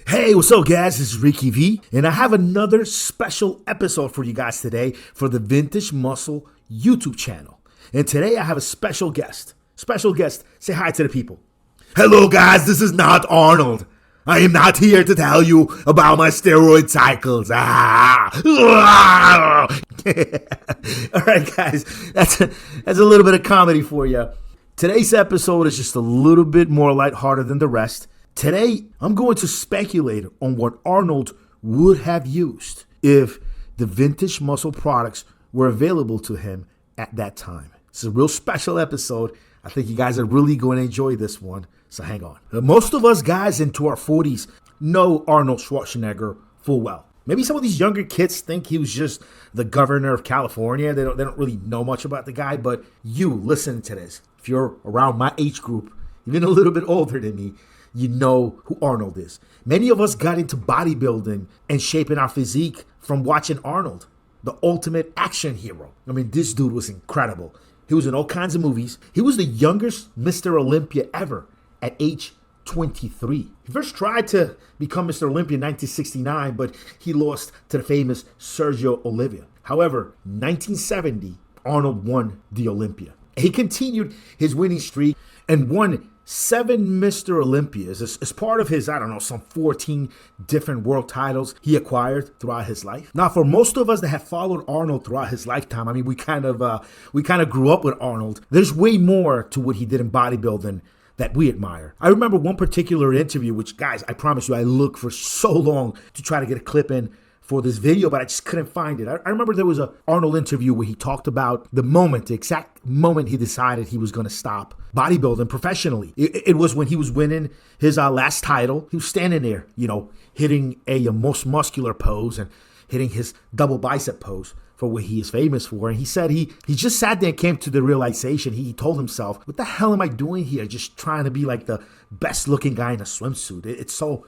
Hey, what's up, guys? This is Ricky V, and I have another special episode for you guys today for the Vintage Muscle YouTube channel. And today I have a special guest. Say hi to the people. Hello, guys. This is not Arnold. I am not here to tell you about my steroid cycles. All right, guys. That's a little bit of comedy for you. Today's episode is just a little bit more lighthearted than the rest. Today, I'm going to speculate on what Arnold would have used if the Vintage Muscle products were available to him at that time. It's a real special episode. I think you guys are really going to enjoy this one, so hang on. Most of us guys into our 40s know Arnold Schwarzenegger full well. Maybe some of these younger kids think he was just the governor of California. They don't really know much about the guy, but you listen to this. If you're around my age group, even a little bit older than me, you know who Arnold is. Many of us got into bodybuilding and shaping our physique from watching Arnold, the ultimate action hero. I mean, this dude was incredible. He was in all kinds of movies. He was the youngest Mr. Olympia ever at age 23. He first tried to become Mr. Olympia in 1969, but he lost to the famous Sergio Oliva. However, in 1970, Arnold won the Olympia. He continued his winning streak and won 7 Mr. Olympias as part of his, some 14 different world titles he acquired throughout his life. Now, for most of us that have followed Arnold throughout his lifetime, I mean, we kind of grew up with Arnold. There's way more to what he did in bodybuilding that we admire. I remember one particular interview, which, guys, I promise you, I looked for so long to try to get a clip in for this video, but I just couldn't find it. I remember there was an Arnold interview where he talked about the exact moment he decided he was going to stop bodybuilding professionally. It was when he was winning his last title. He was standing there, hitting a most muscular pose and hitting his double bicep pose for what he is famous for. And he said he just sat there and came to the realization. He told himself, what the hell am I doing here? Just trying to be like the best looking guy in a swimsuit. It's so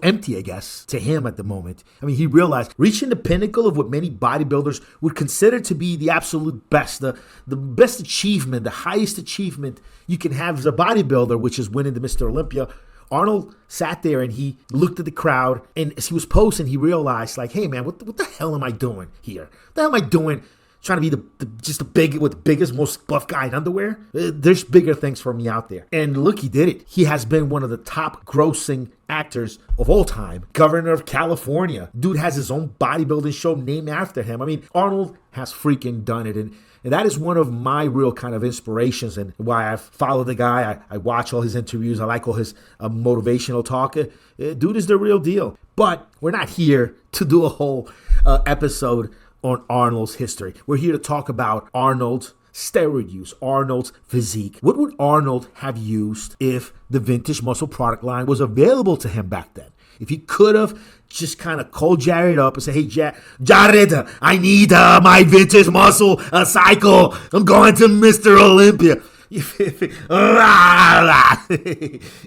empty, I guess, to him at the moment. I mean, he realized reaching the pinnacle of what many bodybuilders would consider to be the absolute best, the best achievement, the highest achievement you can have as a bodybuilder, which is winning the Mr. Olympia. Arnold sat there and he looked at the crowd, and as he was posing, he realized, like, hey man, what the hell am I doing here? What the hell am I doing trying to be the biggest, most buff guy in underwear? There's bigger things for me out there. And look, he did it. He has been one of the top grossing actors of all time. Governor of California. Dude has his own bodybuilding show named after him. I mean, Arnold has freaking done it. And that is one of my real kind of inspirations and why I've followed the guy. I watch all his interviews. I like all his motivational talk. Dude is the real deal. But we're not here to do a whole episode on Arnold's history. We're here to talk about Arnold's steroid use, Arnold's physique. What would Arnold have used if the Vintage Muscle product line was available to him back then? If he could have just kind of called Jared up and said, hey, Jared, I need my Vintage Muscle cycle. I'm going to Mr. Olympia.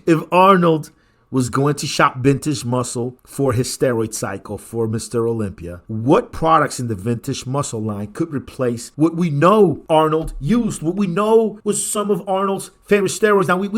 If Arnold was going to shop Vintage Muscle for his steroid cycle for Mr. Olympia, what products in the Vintage Muscle line could replace what we know Arnold used, what we know was some of Arnold's favorite steroids? Now, we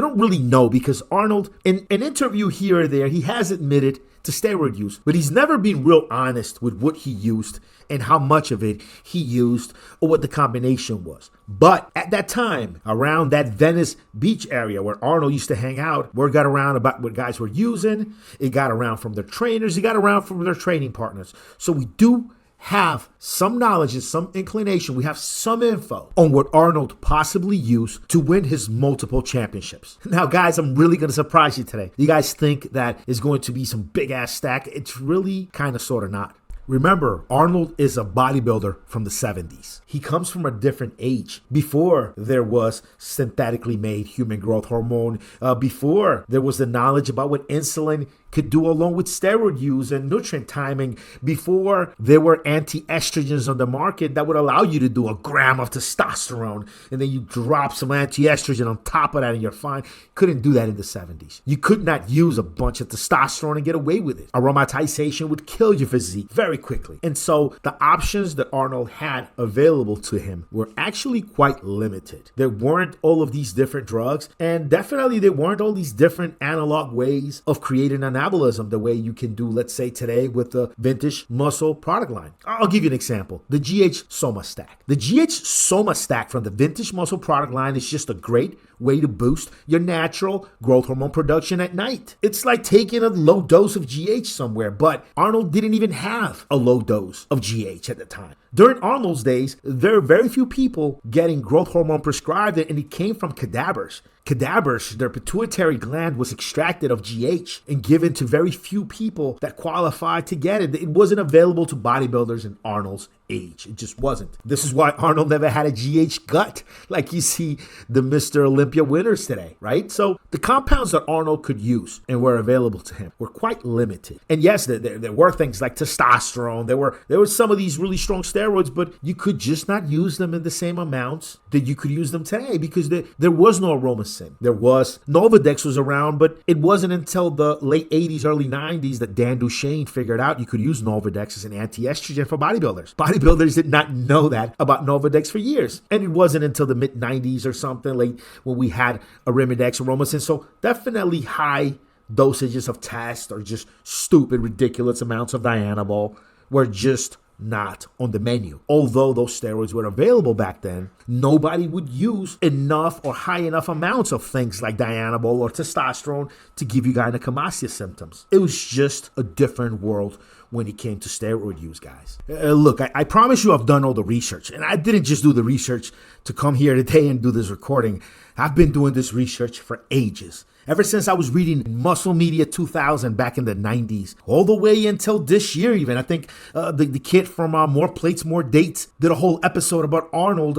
don't really know, because Arnold, in an interview here or there, he has admitted to steroid use, but he's never been real honest with what he used and how much of it he used or what the combination was. But at that time, around that Venice Beach area where Arnold used to hang out, word got around about what guys were using. It got around from their trainers. It got around from their training partners. So we do have some knowledge and some inclination. We have some info on what Arnold possibly used to win his multiple championships. Now, guys, I'm really going to surprise you today. You guys think that is going to be some big ass stack. It's really kind of sort of not. Remember, Arnold is a bodybuilder from the 70s. He comes from a different age. Before there was synthetically made human growth hormone, before there was the knowledge about what insulin could do along with steroid use and nutrient timing, before there were anti-estrogens on the market that would allow you to do a gram of testosterone and then you drop some anti-estrogen on top of that and you're fine. Couldn't do that in the 70s. You could not use a bunch of testosterone and get away with it. Aromatization would kill your physique very quickly. And so the options that Arnold had available to him were actually quite limited. There weren't all of these different drugs, and definitely there weren't all these different analog ways of creating an anabolism the way you can do, let's say today with the vintage muscle product line. I'll give you an example. The GH Soma Stack. The GH Soma Stack from the vintage muscle product line is just a great way to boost your natural growth hormone production at night. It's like taking a low dose of GH somewhere, but Arnold didn't even have a low dose of GH at the time. During Arnold's days, there were very few people getting growth hormone prescribed, and it came from cadavers. Cadavers, their pituitary gland was extracted of GH and given to very few people that qualified to get it. It wasn't available to bodybuilders in Arnold's age. It just wasn't. This is why Arnold never had a GH gut like you see the Mr. Olympia winners today, right? So the compounds that Arnold could use and were available to him were quite limited. And yes, there were things like testosterone. There were some of these really strong steroids, but you could just not use them in the same amounts that you could use them today because there was no aromasin. There was Novadex was around, but it wasn't until the late 80s, early 90s that Dan Duchesne figured out you could use Novadex as an anti-estrogen for bodybuilders. Bodybuilders did not know that about Novadex for years. And it wasn't until the mid 90s or something like when we had Arimidex, aromasin. So definitely high dosages of test or just stupid, ridiculous amounts of Dianabol were just not on the menu. Although those steroids were available back then, nobody would use enough or high enough amounts of things like Dianabol or testosterone to give you gynecomastia symptoms. It was just a different world when it came to steroid use, guys. Look, I promise you I've done all the research, and I didn't just do the research to come here today and do this recording. I've been doing this research for ages. Ever since I was reading Muscle Media 2000 back in the 90s, all the way until this year even. I think the kid from More Plates, More Dates did a whole episode about Arnold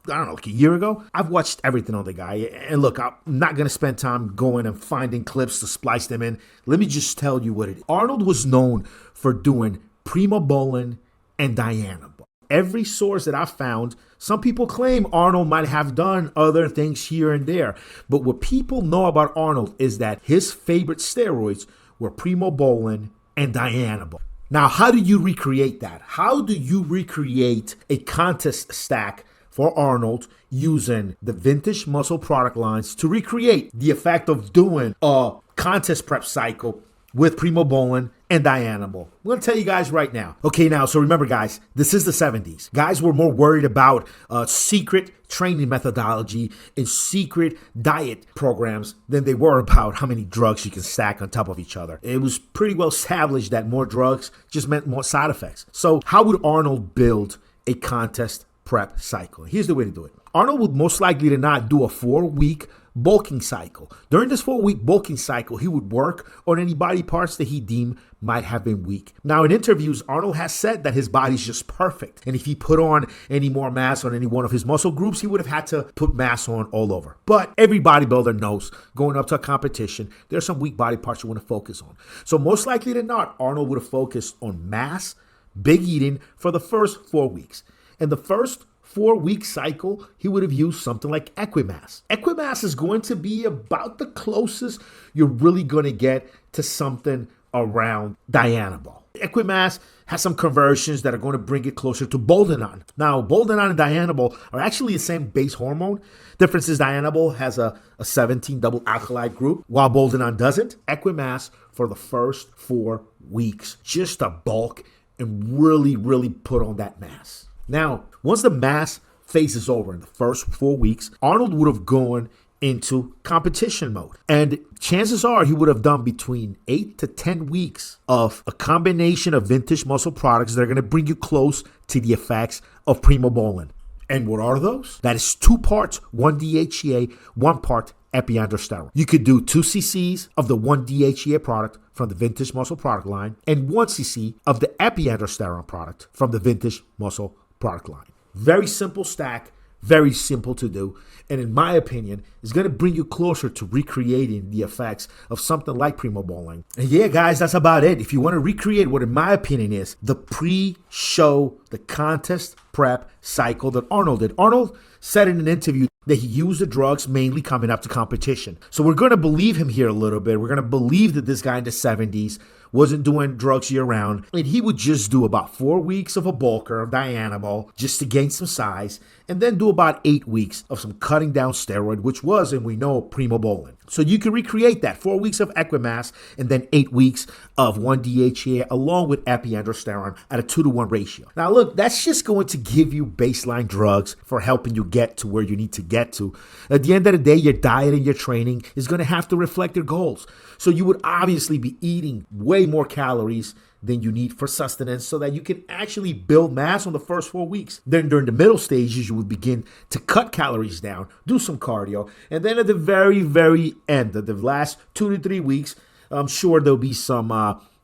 like a year ago. I've watched everything on the guy. And look, I'm not going to spend time going and finding clips to splice them in. Let me just tell you what it is. Arnold was known for doing primobolan and Dianabol. Every source that I found, some people claim Arnold might have done other things here and there. But what people know about Arnold is that his favorite steroids were primobolan and Dianabol. Now, how do you recreate that? How do you recreate a contest stack for Arnold using the vintage muscle product lines to recreate the effect of doing a contest prep cycle with primobolan and Dianabol? I'm going to tell you guys right now. Okay, now, so remember, guys, this is the 70s. Guys were more worried about secret training methodology and secret diet programs than they were about how many drugs you can stack on top of each other. It was pretty well established that more drugs just meant more side effects. So how would Arnold build a contest prep cycle? Here's the way to do it. Arnold would most likely to not do a 4-week bulking cycle. During this 4-week bulking cycle, he would work on any body parts that he deemed might have been weak. Now, in interviews, Arnold has said that his body's just perfect. And if he put on any more mass on any one of his muscle groups, he would have had to put mass on all over. But every bodybuilder knows going up to a competition, there are some weak body parts you want to focus on. So most likely than not, Arnold would have focused on mass, big eating for the first 4 weeks. And the first 4-week cycle, he would have used something like Equimass. Equimass is going to be about the closest you're really going to get to something around Dianabol. Equimass has some conversions that are going to bring it closer to Boldenon. Now, Boldenon and Dianabol are actually the same base hormone. Difference is Dianabol has a 17 double alkali group, while Boldenon doesn't. Equimass for the first 4 weeks, just a bulk and really, really put on that mass. Now, once the mass phase is over in the first 4 weeks, Arnold would have gone into competition mode. And chances are he would have done between 8 to 10 weeks of a combination of vintage muscle products that are going to bring you close to the effects of primobolan. And what are those? That is 2 parts 1-DHEA, 1 part epiandrosterone. You could do 2 cc's of the 1-DHEA product from the vintage muscle product line and 1 cc of the epiandrosterone product from the vintage muscle product line. Very simple stack, very simple to do, and in my opinion, is going to bring you closer to recreating the effects of something like primobolan. And yeah, guys, that's about it. If you want to recreate what in my opinion is the pre-show, the contest prep cycle that Arnold did. Arnold said in an interview that he used the drugs mainly coming up to competition. So we're going to believe him here a little bit. We're going to believe that this guy in the 70s wasn't doing drugs year round, and he would just do about 4 weeks of a bulker of Dianabol just to gain some size, and then do about 8 weeks of some cutting down steroid, which was, and we know, primobolan. So you can recreate that 4 weeks of Equimass and then 8 weeks of 1-DHEA along with epiandrosterone at a 2-to-1 ratio. Now look, that's just going to give you baseline drugs for helping you get to where you need to get to. At the end of the day, your diet and your training is going to have to reflect your goals. So you would obviously be eating way more calories than you need for sustenance so that you can actually build mass on the first 4 weeks. Then during the middle stages, you would begin to cut calories down, do some cardio, and then at the very, very end of the last 2 to 3 weeks, I'm sure there'll be some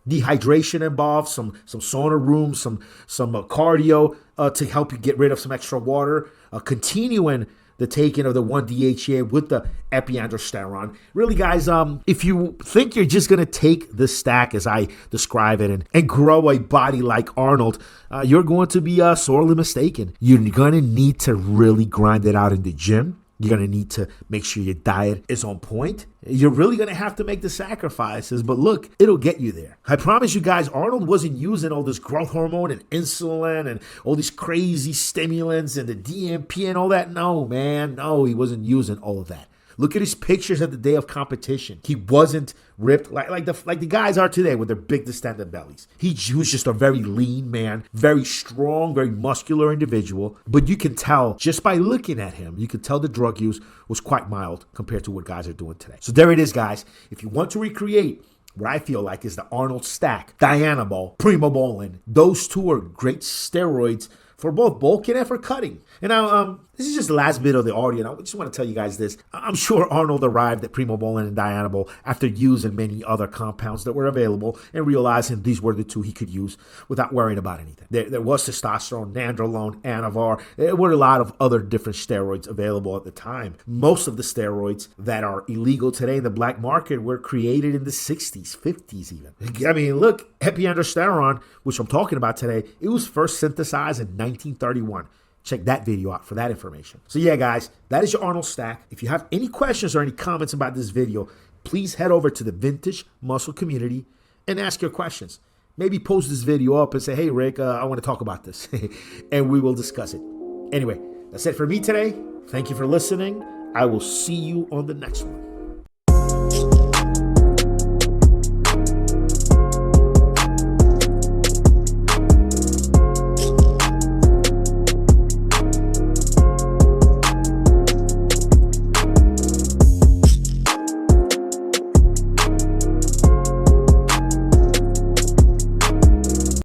dehydration involved, some sauna rooms, some cardio to help you get rid of some extra water, continuing the taking of the 1-DHEA with the epiandrosterone. Really, guys, if you think you're just going to take this stack as I describe it and grow a body like Arnold, you're going to be sorely mistaken. You're going to need to really grind it out in the gym. You're going to need to make sure your diet is on point. You're really going to have to make the sacrifices, but look, it'll get you there. I promise you guys, Arnold wasn't using all this growth hormone and insulin and all these crazy stimulants and the DMP and all that. No, man, no, he wasn't using all of that. Look at his pictures at the day of competition. He wasn't ripped like the guys are today with their big distended bellies. He was just a very lean man, very strong, very muscular individual. But you can tell just by looking at him, you can tell the drug use was quite mild compared to what guys are doing today. So there it is, guys. If you want to recreate what I feel like is the Arnold stack, Dianabol, Primobolan, those two are great steroids for both bulking and for cutting. And now, this is just the last bit of the audio. I just want to tell you guys this. I'm sure Arnold arrived at Primobolan and Dianabol after using many other compounds that were available and realizing these were the two he could use without worrying about anything. There was testosterone, nandrolone, anavar. There were a lot of other different steroids available at the time. Most of the steroids that are illegal today in the black market were created in the 60s, 50s even. I mean, look, epiandrosterone, which I'm talking about today, it was first synthesized in 1931. Check that video out for that information. So yeah, guys, that is your Arnold stack. If you have any questions or any comments about this video, please head over to the Vintage Muscle community and ask your questions. Maybe post this video up and say, hey, Rick, I want to talk about this. And we will discuss it. Anyway, that's it for me today. Thank you for listening. I will see you on the next one.